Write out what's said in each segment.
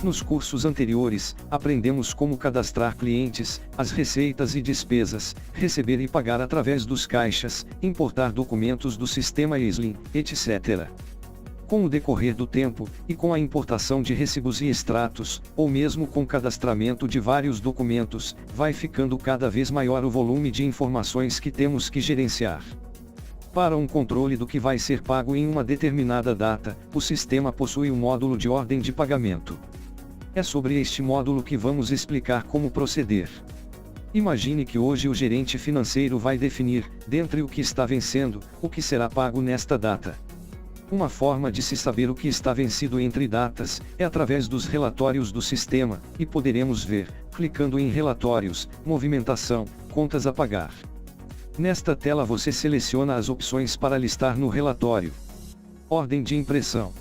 Nos cursos anteriores, aprendemos como cadastrar clientes, as receitas e despesas, receber e pagar através dos caixas, importar documentos do sistema Slim, etc. Com o decorrer do tempo, e com a importação de recibos e extratos, ou mesmo com cadastramento de vários documentos, vai ficando cada vez maior o volume de informações que temos que gerenciar. Para um controle do que vai ser pago em uma determinada data, o sistema possui um módulo de ordem de pagamento. É sobre este módulo que vamos explicar como proceder. Imagine que hoje o gerente financeiro vai definir, dentre o que está vencendo, o que será pago nesta data. Uma forma de se saber o que está vencido entre datas, é através dos relatórios do sistema, e poderemos ver, clicando em Relatórios, Movimentação, Contas a pagar. Nesta tela você seleciona as opções para listar no relatório. Ordem de impressão.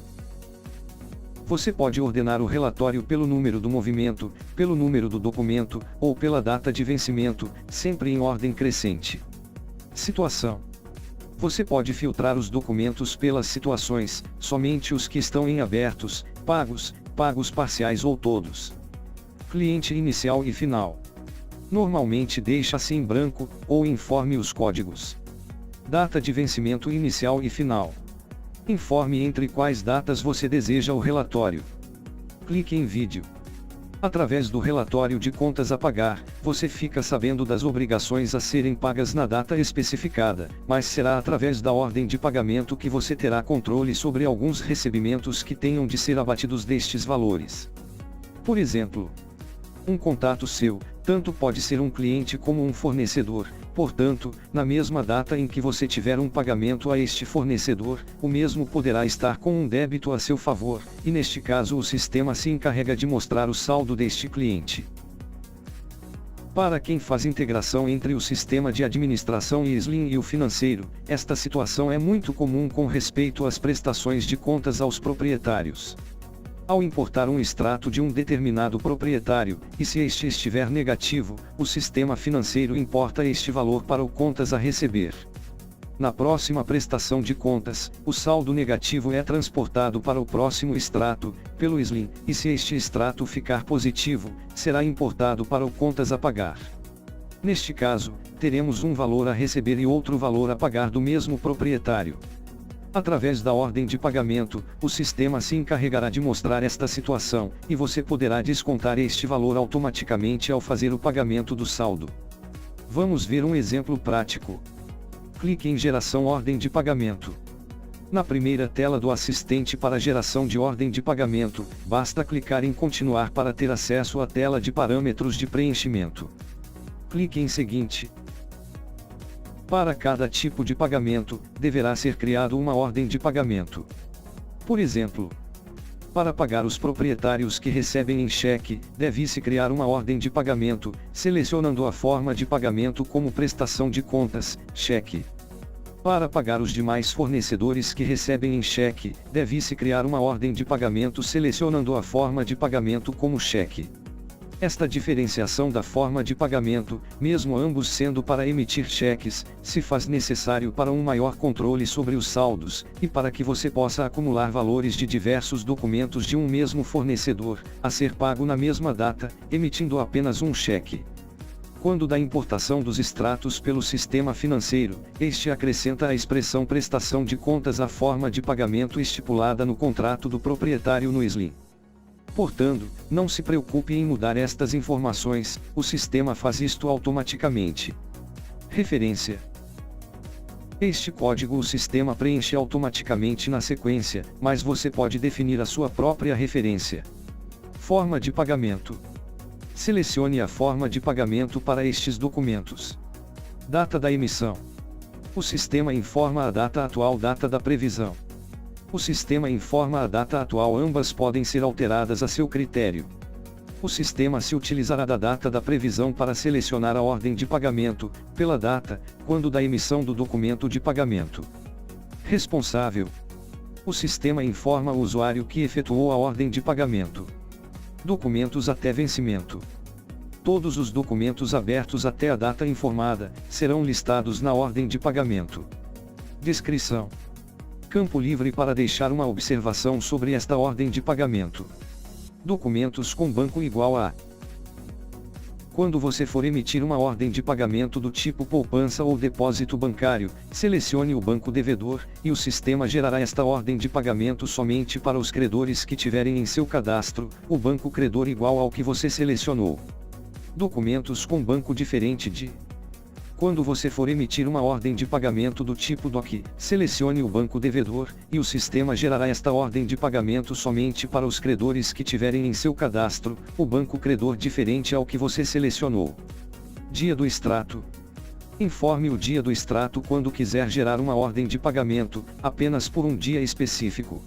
Você pode ordenar o relatório pelo número do movimento, pelo número do documento, ou pela data de vencimento, sempre em ordem crescente. Situação. Você pode filtrar os documentos pelas situações, somente os que estão em abertos, pagos parciais ou todos. Cliente inicial e final. Normalmente deixa-se em branco, ou informe os códigos. Data de vencimento inicial e final. Informe entre quais datas você deseja o relatório. Clique em Vídeo. Através do relatório de contas a pagar, você fica sabendo das obrigações a serem pagas na data especificada, mas será através da ordem de pagamento que você terá controle sobre alguns recebimentos que tenham de ser abatidos destes valores. Por exemplo, um contato seu, tanto pode ser um cliente como um fornecedor, portanto, na mesma data em que você tiver um pagamento a este fornecedor, o mesmo poderá estar com um débito a seu favor, e neste caso o sistema se encarrega de mostrar o saldo deste cliente. Para quem faz integração entre o sistema de administração e Slim e o financeiro, esta situação é muito comum com respeito às prestações de contas aos proprietários. Ao importar um extrato de um determinado proprietário, e se este estiver negativo, o sistema financeiro importa este valor para o contas a receber. Na próxima prestação de contas, o saldo negativo é transportado para o próximo extrato, pelo Slim, e se este extrato ficar positivo, será importado para o contas a pagar. Neste caso, teremos um valor a receber e outro valor a pagar do mesmo proprietário. Através da ordem de pagamento, o sistema se encarregará de mostrar esta situação, e você poderá descontar este valor automaticamente ao fazer o pagamento do saldo. Vamos ver um exemplo prático. Clique em Geração Ordem de Pagamento. Na primeira tela do assistente para geração de ordem de pagamento, basta clicar em Continuar para ter acesso à tela de parâmetros de preenchimento. Clique em Seguinte. Para cada tipo de pagamento, deverá ser criado uma ordem de pagamento. Por exemplo, para pagar os proprietários que recebem em cheque, deve-se criar uma ordem de pagamento, selecionando a forma de pagamento como prestação de contas, cheque. Para pagar os demais fornecedores que recebem em cheque, deve-se criar uma ordem de pagamento selecionando a forma de pagamento como cheque. Esta diferenciação da forma de pagamento, mesmo ambos sendo para emitir cheques, se faz necessário para um maior controle sobre os saldos, e para que você possa acumular valores de diversos documentos de um mesmo fornecedor, a ser pago na mesma data, emitindo apenas um cheque. Quando da importação dos extratos pelo sistema financeiro, este acrescenta a expressão prestação de contas à forma de pagamento estipulada no contrato do proprietário no Slim. Portanto, não se preocupe em mudar estas informações, o sistema faz isto automaticamente. Referência. Este código o sistema preenche automaticamente na sequência, mas você pode definir a sua própria referência. Forma de pagamento. Selecione a forma de pagamento para estes documentos. Data da emissão. O sistema informa a data atual, data da previsão. O sistema informa a data atual, ambas podem ser alteradas a seu critério. O sistema se utilizará da data da previsão para selecionar a ordem de pagamento, pela data, quando da emissão do documento de pagamento. Responsável. O sistema informa o usuário que efetuou a ordem de pagamento. Documentos até vencimento. Todos os documentos abertos até a data informada, serão listados na ordem de pagamento. Descrição. Campo livre para deixar uma observação sobre esta ordem de pagamento. Documentos com banco igual a. Quando você for emitir uma ordem de pagamento do tipo poupança ou depósito bancário, selecione o banco devedor, e o sistema gerará esta ordem de pagamento somente para os credores que tiverem em seu cadastro o banco credor igual ao que você selecionou. Documentos com banco diferente de. Quando você for emitir uma ordem de pagamento do tipo DOC, selecione o banco devedor, e o sistema gerará esta ordem de pagamento somente para os credores que tiverem em seu cadastro o banco credor diferente ao que você selecionou. Dia do extrato. Informe o dia do extrato quando quiser gerar uma ordem de pagamento, apenas por um dia específico.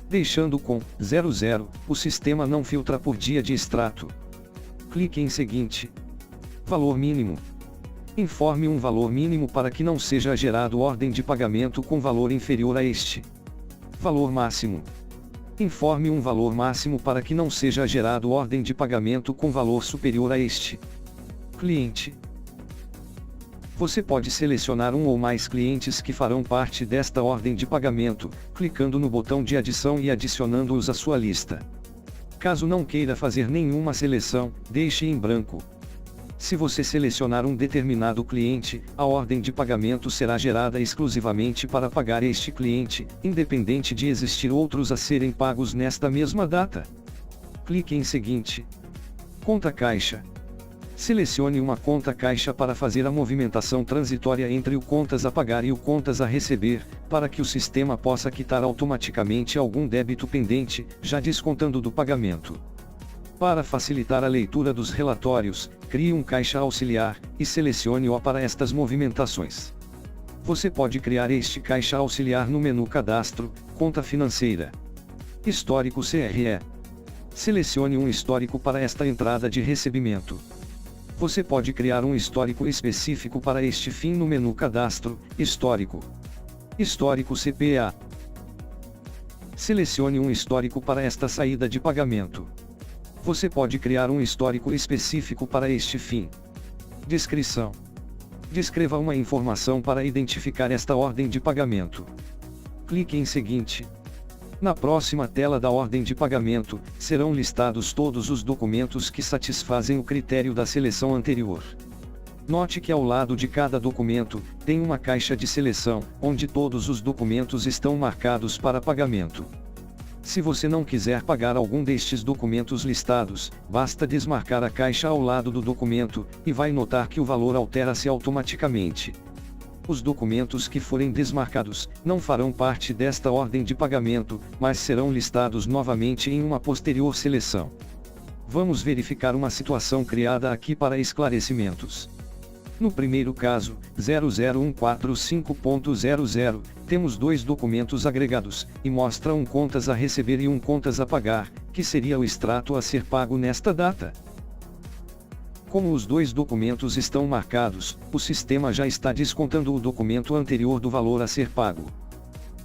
Deixando com 00, o sistema não filtra por dia de extrato. Clique em seguinte. Valor mínimo. Informe um valor mínimo para que não seja gerado ordem de pagamento com valor inferior a este. Valor máximo. Informe um valor máximo para que não seja gerado ordem de pagamento com valor superior a este. Cliente. Você pode selecionar um ou mais clientes que farão parte desta ordem de pagamento, clicando no botão de adição e adicionando-os à sua lista. Caso não queira fazer nenhuma seleção, deixe em branco. Se você selecionar um determinado cliente, a ordem de pagamento será gerada exclusivamente para pagar este cliente, independente de existir outros a serem pagos nesta mesma data. Clique em seguinte. Conta caixa. Selecione uma conta caixa para fazer a movimentação transitória entre o contas a pagar e o contas a receber, para que o sistema possa quitar automaticamente algum débito pendente, já descontando do pagamento. Para facilitar a leitura dos relatórios, crie um caixa auxiliar, e selecione-o para estas movimentações. Você pode criar este caixa auxiliar no menu Cadastro, Conta Financeira. Histórico CRE. Selecione um histórico para esta entrada de recebimento. Você pode criar um histórico específico para este fim no menu Cadastro, Histórico. Histórico CPA. Selecione um histórico para esta saída de pagamento. Você pode criar um histórico específico para este fim. Descrição. Descreva uma informação para identificar esta ordem de pagamento. Clique em seguinte. Na próxima tela da ordem de pagamento, serão listados todos os documentos que satisfazem o critério da seleção anterior. Note que ao lado de cada documento, tem uma caixa de seleção, onde todos os documentos estão marcados para pagamento. Se você não quiser pagar algum destes documentos listados, basta desmarcar a caixa ao lado do documento, e vai notar que o valor altera-se automaticamente. Os documentos que forem desmarcados, não farão parte desta ordem de pagamento, mas serão listados novamente em uma posterior seleção. Vamos verificar uma situação criada aqui para esclarecimentos. No primeiro caso, 00145.00, temos dois documentos agregados, e mostra um contas a receber e um contas a pagar, que seria o extrato a ser pago nesta data. Como os dois documentos estão marcados, o sistema já está descontando o documento anterior do valor a ser pago.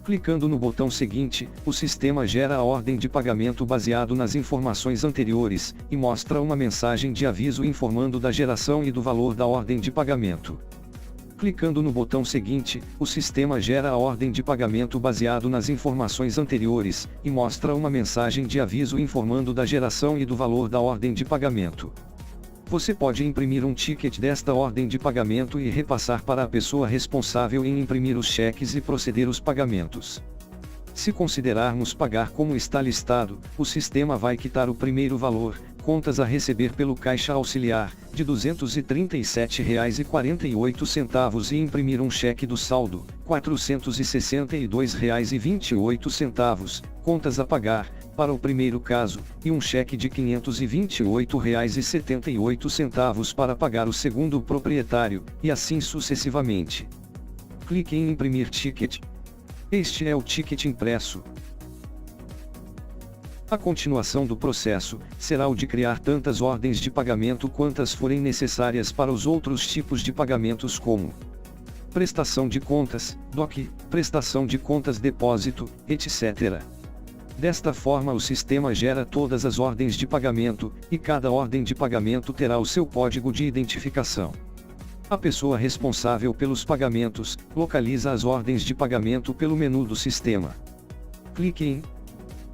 Clicando no botão seguinte, o sistema gera a ordem de pagamento baseado nas informações anteriores, e mostra uma mensagem de aviso informando da geração e do valor da ordem de pagamento. Clicando no botão seguinte, o sistema gera a ordem de pagamento baseado nas informações anteriores, e mostra uma mensagem de aviso informando da geração e do valor da ordem de pagamento. Você pode imprimir um ticket desta ordem de pagamento e repassar para a pessoa responsável em imprimir os cheques e proceder os pagamentos. Se considerarmos pagar como está listado, o sistema vai quitar o primeiro valor, contas a receber pelo caixa auxiliar, de R$ 237,48 e imprimir um cheque do saldo, R$ 462,28, contas a pagar, para o primeiro caso, e um cheque de R$ 528,78 para pagar o segundo proprietário, e assim sucessivamente. Clique em imprimir ticket. Este é o ticket impresso. A continuação do processo será o de criar tantas ordens de pagamento quantas forem necessárias para os outros tipos de pagamentos como prestação de contas, DOC, prestação de contas depósito, etc. Desta forma o sistema gera todas as ordens de pagamento, e cada ordem de pagamento terá o seu código de identificação. A pessoa responsável pelos pagamentos localiza as ordens de pagamento pelo menu do sistema. Clique em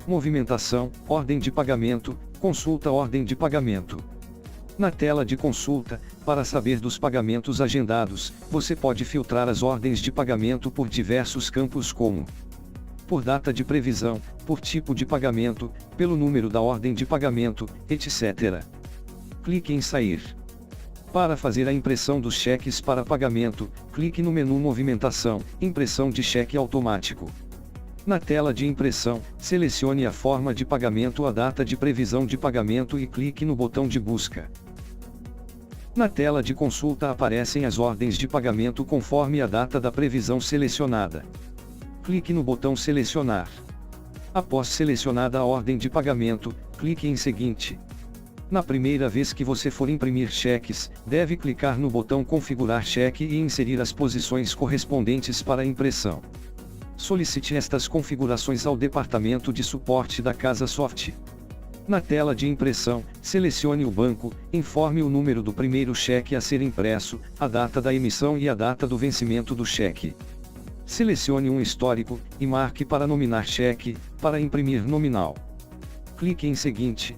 Movimentação, Ordem de Pagamento, Consulta ordem de pagamento. Na tela de consulta, para saber dos pagamentos agendados, você pode filtrar as ordens de pagamento por diversos campos como por data de previsão, por tipo de pagamento, pelo número da ordem de pagamento, etc. Clique em Sair. Para fazer a impressão dos cheques para pagamento, clique no menu Movimentação, Impressão de cheque automático. Na tela de impressão, selecione a forma de pagamento, a data de previsão de pagamento e clique no botão de busca. Na tela de consulta aparecem as ordens de pagamento conforme a data da previsão selecionada. Clique no botão Selecionar. Após selecionada a ordem de pagamento, clique em Seguinte. Na primeira vez que você for imprimir cheques, deve clicar no botão Configurar cheque e inserir as posições correspondentes para a impressão. Solicite estas configurações ao departamento de suporte da Casa Soft. Na tela de impressão, selecione o banco, informe o número do primeiro cheque a ser impresso, a data da emissão e a data do vencimento do cheque. Selecione um histórico, e marque para nominar cheque, para imprimir nominal. Clique em Seguinte.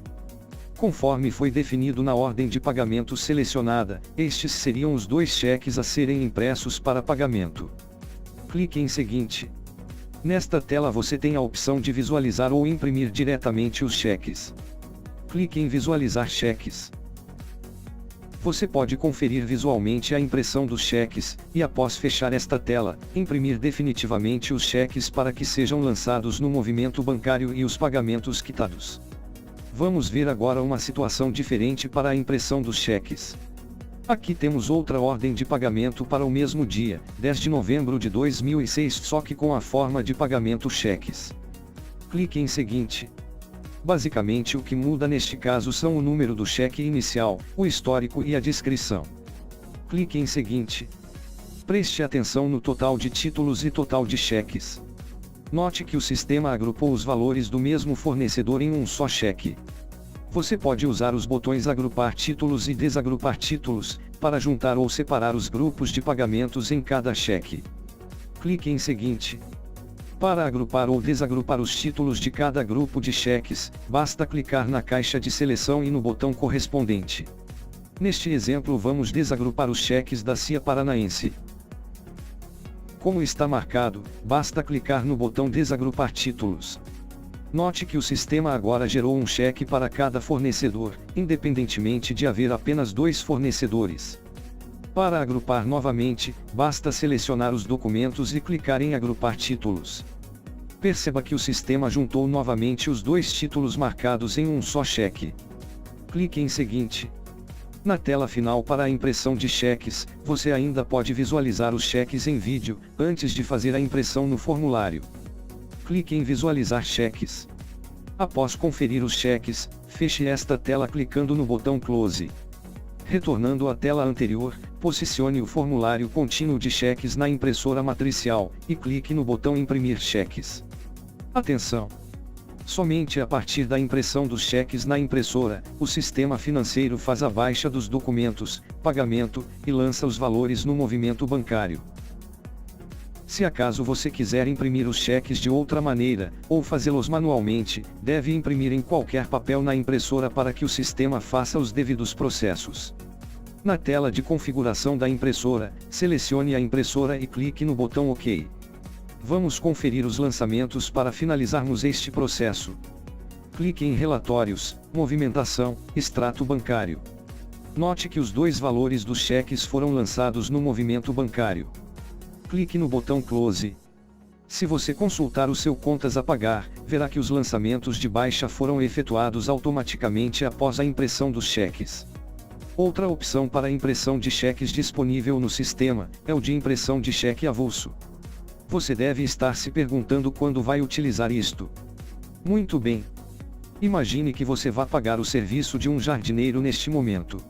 Conforme foi definido na ordem de pagamento selecionada, estes seriam os 2 cheques a serem impressos para pagamento. Clique em Seguinte. Nesta tela você tem a opção de visualizar ou imprimir diretamente os cheques. Clique em Visualizar cheques. Você pode conferir visualmente a impressão dos cheques, e após fechar esta tela, imprimir definitivamente os cheques para que sejam lançados no movimento bancário e os pagamentos quitados. Vamos ver agora uma situação diferente para a impressão dos cheques. Aqui temos outra ordem de pagamento para o mesmo dia, 10 de novembro de 2006, só que com a forma de pagamento cheques. Clique em Seguinte. Basicamente o que muda neste caso são o número do cheque inicial, o histórico e a descrição. Clique em Seguinte. Preste atenção no total de títulos e total de cheques. Note que o sistema agrupou os valores do mesmo fornecedor em um só cheque. Você pode usar os botões Agrupar títulos e Desagrupar títulos, para juntar ou separar os grupos de pagamentos em cada cheque. Clique em Seguinte. Para agrupar ou desagrupar os títulos de cada grupo de cheques, basta clicar na caixa de seleção e no botão correspondente. Neste exemplo vamos desagrupar os cheques da CIA Paranaense. Como está marcado, basta clicar no botão Desagrupar títulos. Note que o sistema agora gerou um cheque para cada fornecedor, independentemente de haver apenas 2 fornecedores. Para agrupar novamente, basta selecionar os documentos e clicar em Agrupar títulos. Perceba que o sistema juntou novamente os 2 títulos marcados em um só cheque. Clique em Seguinte. Na tela final para a impressão de cheques, você ainda pode visualizar os cheques em vídeo, antes de fazer a impressão no formulário. Clique em Visualizar cheques. Após conferir os cheques, feche esta tela clicando no botão Close. Retornando à tela anterior, posicione o formulário contínuo de cheques na impressora matricial, e clique no botão Imprimir cheques. Atenção! Somente a partir da impressão dos cheques na impressora, o sistema financeiro faz a baixa dos documentos, pagamento, e lança os valores no movimento bancário. Se acaso você quiser imprimir os cheques de outra maneira, ou fazê-los manualmente, deve imprimir em qualquer papel na impressora para que o sistema faça os devidos processos. Na tela de configuração da impressora, selecione a impressora e clique no botão OK. Vamos conferir os lançamentos para finalizarmos este processo. Clique em Relatórios, Movimentação, Extrato bancário. Note que os 2 valores dos cheques foram lançados no movimento bancário. Clique no botão Close. Se você consultar o seu Contas a Pagar, verá que os lançamentos de baixa foram efetuados automaticamente após a impressão dos cheques. Outra opção para a impressão de cheques disponível no sistema, é o de impressão de cheque avulso. Você deve estar se perguntando quando vai utilizar isto. Muito bem. Imagine que você vá pagar o serviço de um jardineiro neste momento.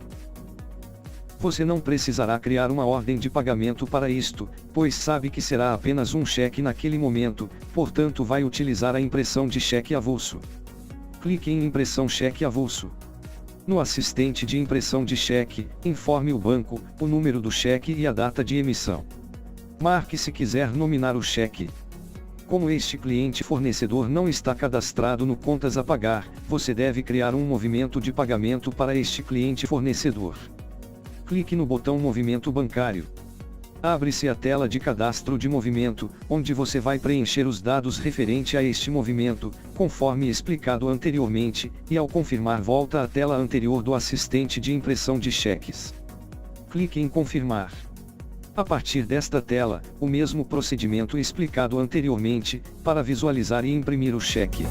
Você não precisará criar uma ordem de pagamento para isto, pois sabe que será apenas um cheque naquele momento, portanto vai utilizar a impressão de cheque avulso. Clique em Impressão cheque avulso. No assistente de impressão de cheque, informe o banco, o número do cheque e a data de emissão. Marque se quiser nominar o cheque. Como este cliente fornecedor não está cadastrado no Contas a Pagar, você deve criar um movimento de pagamento para este cliente fornecedor. Clique no botão Movimento Bancário. Abre-se a tela de cadastro de movimento, onde você vai preencher os dados referente a este movimento, conforme explicado anteriormente, e ao confirmar volta à tela anterior do assistente de impressão de cheques. Clique em Confirmar. A partir desta tela, o mesmo procedimento explicado anteriormente, para visualizar e imprimir o cheque.